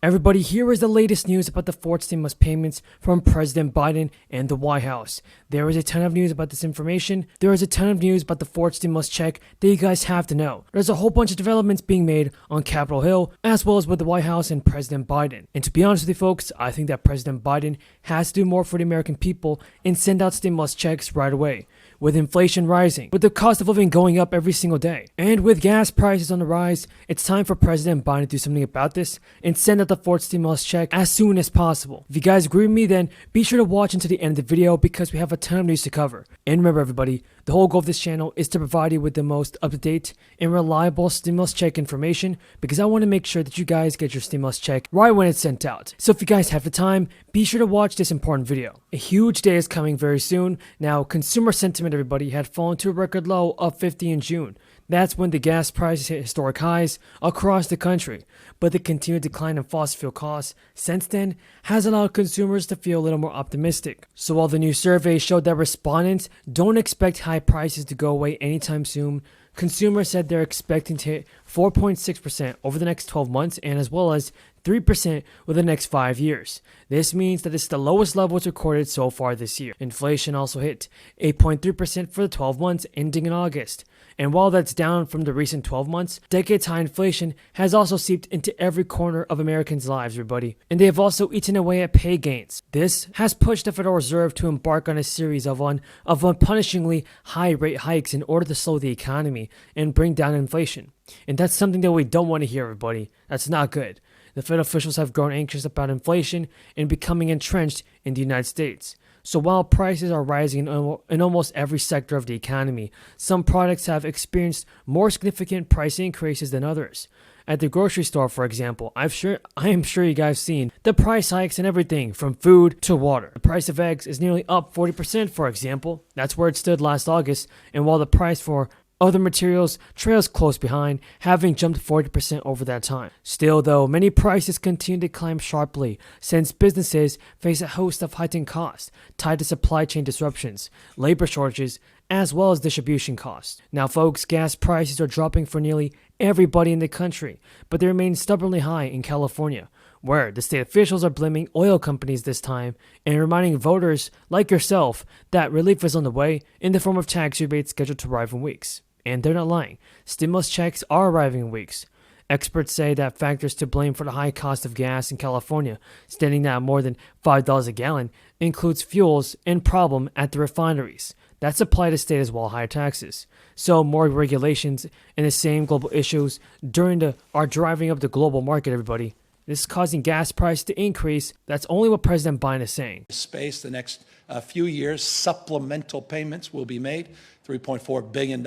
Everybody, here is the latest news about the fourth stimulus payments from President Biden and the White House. There is a ton of news about this information. There is a ton of news about the fourth stimulus check that you guys have to know. There's a whole bunch of developments being made on Capitol Hill, as well as with the White House and President Biden. And to be honest with you folks, I think that President Biden has to do more for the American people and send out stimulus checks right away. With inflation rising, with the cost of living going up every single day, and with gas prices on the rise, it's time for President Biden to do something about this and send out the fourth stimulus check as soon as possible. If you guys agree with me, then be sure to watch until the end of the video because we have a ton of news to cover. And remember everybody, the whole goal of this channel is to provide you with the most up-to-date and reliable stimulus check information because I want to make sure that you guys get your stimulus check right when it's sent out. So if you guys have the time, be sure to watch this important video. A huge day is coming very soon. Now, consumer sentiment, everybody, had fallen to a record low of 50 in June. That's when the gas prices hit historic highs across the country. But the continued decline in fossil fuel costs since then has allowed consumers to feel a little more optimistic. So while the new survey showed that respondents don't expect high prices to go away anytime soon, consumers said they're expecting to hit 4.6% over the next 12 months and as well as 3% within the next 5 years. This means that it's the lowest levels recorded so far this year. Inflation also hit 8.3% for the 12 months ending in August. And while that's down from the recent 12 months, decades high inflation has also seeped into every corner of Americans' lives, everybody. And they have also eaten away at pay gains. This has pushed the Federal Reserve to embark on a series of punishingly high rate hikes in order to slow the economy and bring down inflation. And that's something that we don't want to hear, everybody. That's not good. The Fed officials have grown anxious about inflation and becoming entrenched in the United States. So while prices are rising in almost every sector of the economy, some products have experienced more significant price increases than others. At the grocery store, for example, I am sure you guys seen the price hikes in everything from food to water. The price of eggs is nearly up 40%, for example. That's where it stood last August, and while the price for other materials trails close behind, having jumped 40% over that time. Still though, many prices continue to climb sharply since businesses face a host of heightened costs tied to supply chain disruptions, labor shortages, as well as distribution costs. Now folks, gas prices are dropping for nearly everybody in the country, but they remain stubbornly high in California, where the state officials are blaming oil companies this time and reminding voters like yourself that relief is on the way in the form of tax rebates scheduled to arrive in weeks. And they're not lying. Stimulus checks are arriving in weeks. Experts say that factors to blame for the high cost of gas in California, standing at more than $5 a gallon, includes fuels and problem at the refineries. That's applied to state as well higher taxes. So more regulations and the same global issues are driving up the global market, everybody. This is causing gas prices to increase. That's only what President Biden is saying. Space the next few years, supplemental payments will be made, $3.4 billion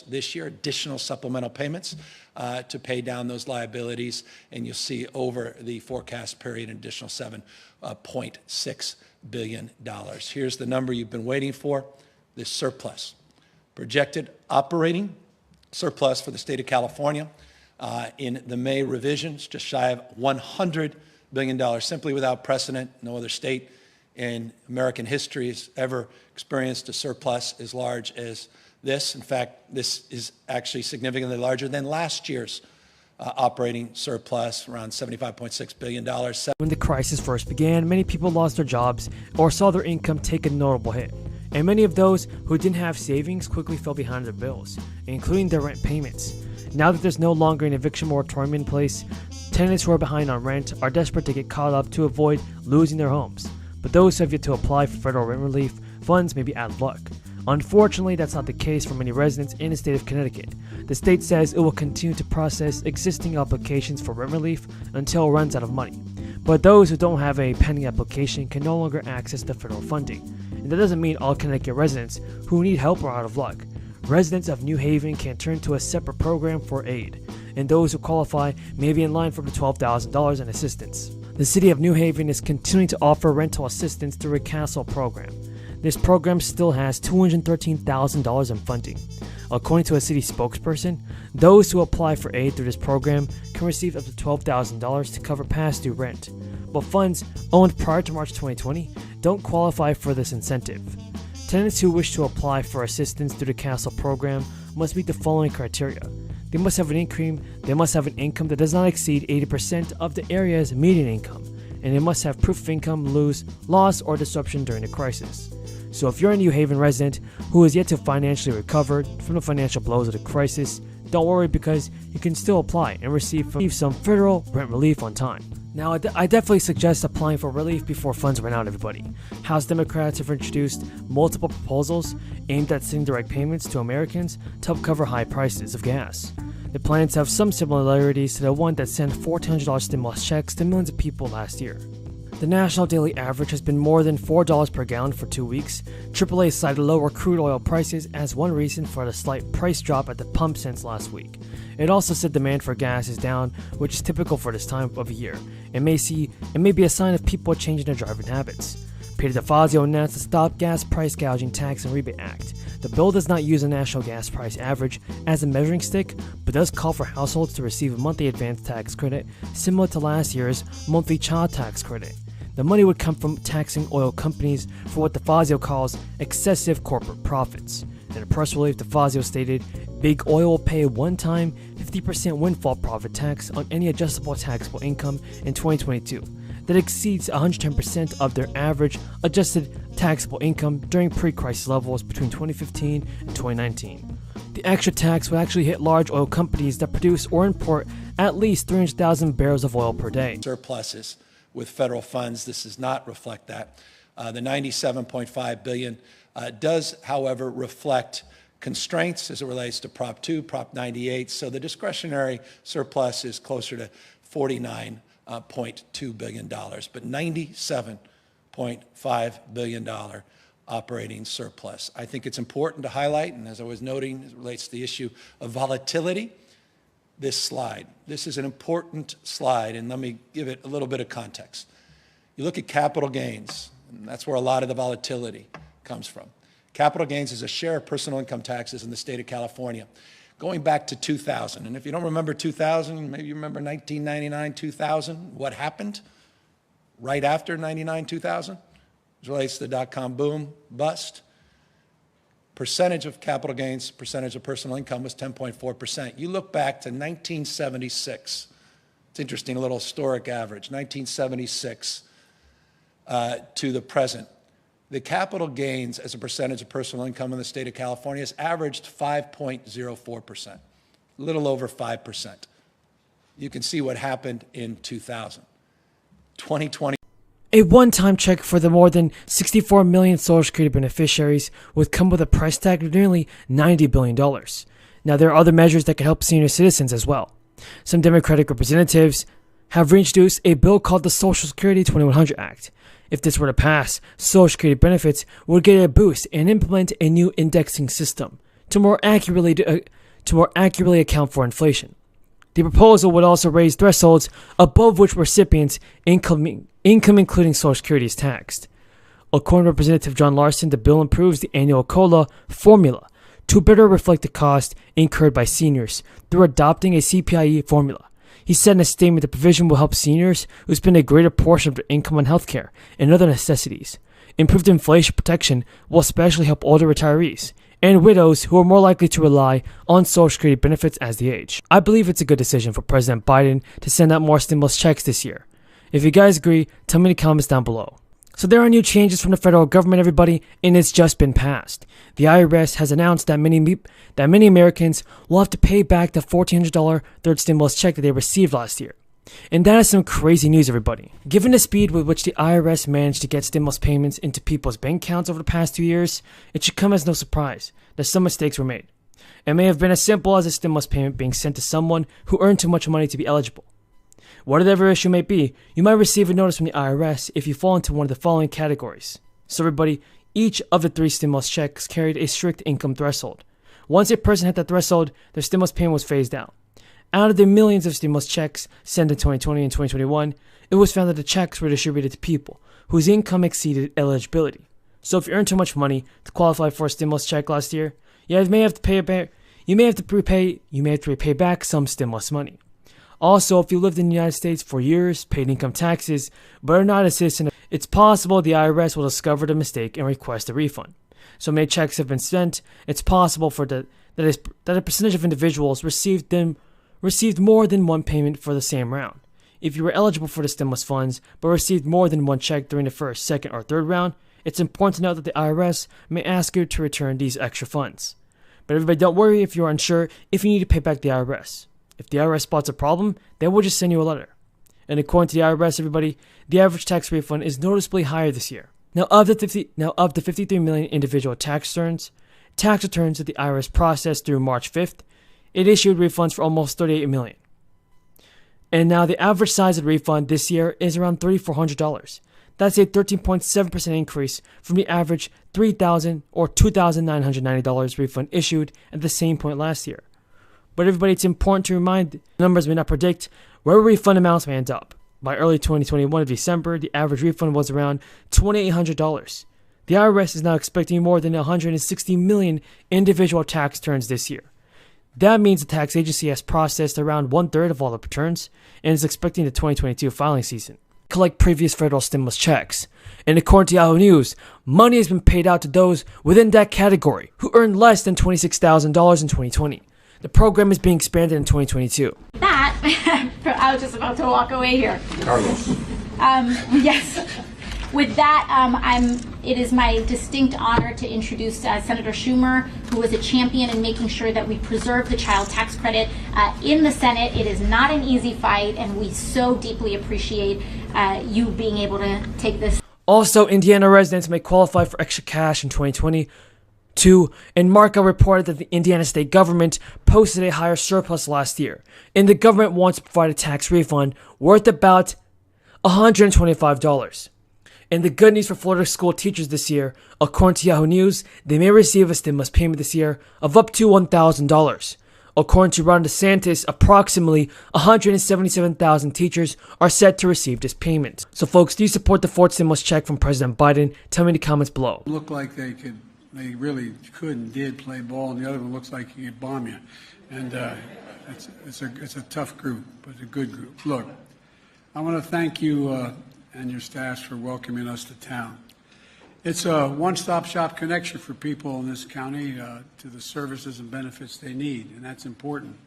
this year, additional supplemental payments to pay down those liabilities. And you'll see over the forecast period an additional $7.6 billion. Here's the number you've been waiting for, this surplus. Projected operating surplus for the state of California in the May revisions, just shy of $100 billion, simply without precedent. No other state in American history has ever experienced a surplus as large as this. In fact, this is actually significantly larger than last year's operating surplus, around $75.6 billion. When the crisis first began, many people lost their jobs or saw their income take a notable hit. And many of those who didn't have savings quickly fell behind their bills, including their rent payments. Now that there's no longer an eviction moratorium in place, tenants who are behind on rent are desperate to get caught up to avoid losing their homes. But those who have yet to apply for federal rent relief funds may be out of luck. Unfortunately, that's not the case for many residents in the state of Connecticut. The state says it will continue to process existing applications for rent relief until it runs out of money. But those who don't have a pending application can no longer access the federal funding. And that doesn't mean all Connecticut residents who need help are out of luck. Residents of New Haven can turn to a separate program for aid, and those who qualify may be in line for the $12,000 in assistance. The city of New Haven is continuing to offer rental assistance through a Castle program. This program still has $213,000 in funding. According to a city spokesperson, those who apply for aid through this program can receive up to $12,000 to cover past due rent, but funds owned prior to March 2020 don't qualify for this incentive. Tenants who wish to apply for assistance through the Castle program must meet the following criteria. They must have an income that does not exceed 80% of the area's median income, and they must have proof of income, loss, or disruption during the crisis. So if you're a New Haven resident who is yet to financially recover from the financial blows of the crisis, don't worry, because you can still apply and receive some federal rent relief on time. Now, I definitely suggest applying for relief before funds run out, everybody. House Democrats have introduced multiple proposals aimed at sending direct payments to Americans to help cover high prices of gas. The plans have some similarities to the one that sent $1,400 stimulus checks to millions of people last year. The national daily average has been more than $4 per gallon for 2 weeks. AAA cited lower crude oil prices as one reason for the slight price drop at the pump since last week. It also said demand for gas is down, which is typical for this time of year. It may be a sign of people changing their driving habits. Peter DeFazio announced the Stop Gas Price Gouging Tax and Rebate Act. The bill does not use a national gas price average as a measuring stick, but does call for households to receive a monthly advance tax credit similar to last year's monthly child tax credit. The money would come from taxing oil companies for what DeFazio calls excessive corporate profits. In a press release, DeFazio stated, Big Oil will pay a one-time 50% windfall profit tax on any adjustable taxable income in 2022 that exceeds 110% of their average adjusted taxable income during pre-crisis levels between 2015 and 2019. The extra tax would actually hit large oil companies that produce or import at least 300,000 barrels of oil per day. Surpluses with federal funds. This does not reflect that. The $97.5 billion does, however, reflect constraints as it relates to Prop 2, Prop 98. So the discretionary surplus is closer to $49.2 billion, but $97.5 billion operating surplus. I think it's important to highlight, and as I was noting, as it relates to the issue of volatility, this slide. This is an important slide, and let me give it a little bit of context. You look at capital gains, and that's where a lot of the volatility comes from. Capital gains is a share of personal income taxes in the state of California, going back to 2000. And if you don't remember 2000, maybe you remember 1999, 2000. What happened right after 99, 2000? As relates to the dot-com boom, bust. Percentage of capital gains, percentage of personal income was 10.4%. You look back to 1976. It's interesting, a little historic average, 1976 to the present. The capital gains as a percentage of personal income in the state of California has averaged 5.04%, a little over 5%. You can see what happened in 2000. 2020. A one-time check for the more than 64 million Social Security beneficiaries would come with a price tag of nearly $90 billion. Now, there are other measures that could help senior citizens as well. Some Democratic representatives have reintroduced a bill called the Social Security 2100 Act. If this were to pass, Social Security benefits would get a boost and implement a new indexing system to more accurately account for inflation. The proposal would also raise thresholds above which recipients' income including Social Security is taxed. According to Representative John Larson, the bill improves the annual COLA formula to better reflect the cost incurred by seniors through adopting a CPIE formula. He said in a statement the provision will help seniors who spend a greater portion of their income on healthcare and other necessities. Improved inflation protection will especially help older retirees and widows who are more likely to rely on Social Security benefits as they age. I believe it's a good decision for President Biden to send out more stimulus checks this year. If you guys agree, tell me in the comments down below. So there are new changes from the federal government, everybody, and it's just been passed. The IRS has announced that many Americans will have to pay back the $1,400 third stimulus check that they received last year. And that is some crazy news, everybody. Given the speed with which the IRS managed to get stimulus payments into people's bank accounts over the past 2 years, it should come as no surprise that some mistakes were made. It may have been as simple as a stimulus payment being sent to someone who earned too much money to be eligible. Whatever issue may be, you might receive a notice from the IRS if you fall into one of the following categories. So everybody, each of the 3 stimulus checks carried a strict income threshold. Once a person hit that threshold, their stimulus payment was phased out. Out of the millions of stimulus checks sent in 2020 and 2021, it was found that the checks were distributed to people whose income exceeded eligibility. So if you earned too much money to qualify for a stimulus check last year, you may have to repay back some stimulus money. Also, if you lived in the United States for years, paid income taxes, but are not a citizen, it's possible the IRS will discover the mistake and request a refund. So many checks have been sent, it's possible for that that a percentage of individuals received more than one payment for the same round. If you were eligible for the stimulus funds but received more than one check during the first, second, or third round, it's important to note that the IRS may ask you to return these extra funds. But everybody, don't worry if you're unsure if you need to pay back the IRS. If the IRS spots a problem, they will just send you a letter. And according to the IRS, everybody, the average tax refund is noticeably higher this year. Now, of the 53 million individual tax returns that the IRS processed through March 5th, it issued refunds for almost 38 million. And now the average size of the refund this year is around $3,400. That's a 13.7% increase from the average $3,000 or $2,990 refund issued at the same point last year. But everybody, it's important to remind the numbers may not predict where refund amounts may end up. By early 2021 of December, the average refund was around $2,800. The IRS is now expecting more than 160 million individual tax returns this year. That means the tax agency has processed around 1/3 of all the returns and is expecting the 2022 filing season collect previous federal stimulus checks. And according to Yahoo News, money has been paid out to those within that category who earned less than $26,000 in 2020. The program is being expanded in 2022. That, I was just about to walk away here. Carlos. Yes. With that, it is my distinct honor to introduce Senator Schumer, who was a champion in making sure that we preserve the child tax credit in the Senate. It is not an easy fight, and we so deeply appreciate you being able to take this. Also, Indiana residents may qualify for extra cash in 2022, and Marco reported that the Indiana state government posted a higher surplus last year, and the government wants to provide a tax refund worth about $125. And the good news for Florida school teachers this year, according to Yahoo News, they may receive a stimulus payment this year of up to $1,000. According to Ron DeSantis, approximately 177,000 teachers are set to receive this payment. So folks, do you support the fourth stimulus check from President Biden? Tell me in the comments below. Looked like they really could and did play ball, and the other one looks like he could bomb you. And it's a tough group, but a good group. Look, I want to thank you and your staffs for welcoming us to town. It's a one-stop shop connection for people in this county to the services and benefits they need, and that's important.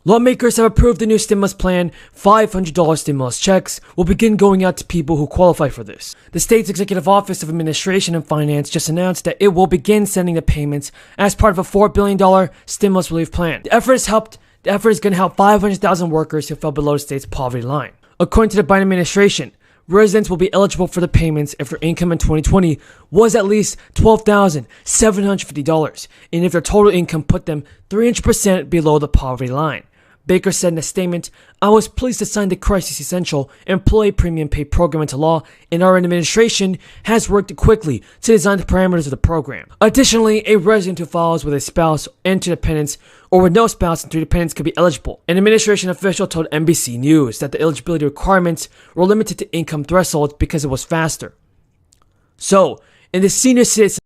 Lawmakers have approved the new stimulus plan. $500 stimulus checks will begin going out to people who qualify for this. The state's Executive Office of Administration and Finance just announced that it will begin sending the payments as part of a $4 billion stimulus relief plan. The effort is going to help 500,000 workers who fell below the state's poverty line. According to the Biden administration, residents will be eligible for the payments if their income in 2020 was at least $12,750, and if their total income put them 300% below the poverty line. Baker said in a statement, "I was pleased to sign the Crisis Essential Employee Premium Pay Program into law, and our administration has worked quickly to design the parameters of the program." Additionally, a resident who follows with a spouse and two dependents, or with no spouse and two dependents, could be eligible. An administration official told NBC News that the eligibility requirements were limited to income thresholds because it was faster. So, in the senior citizen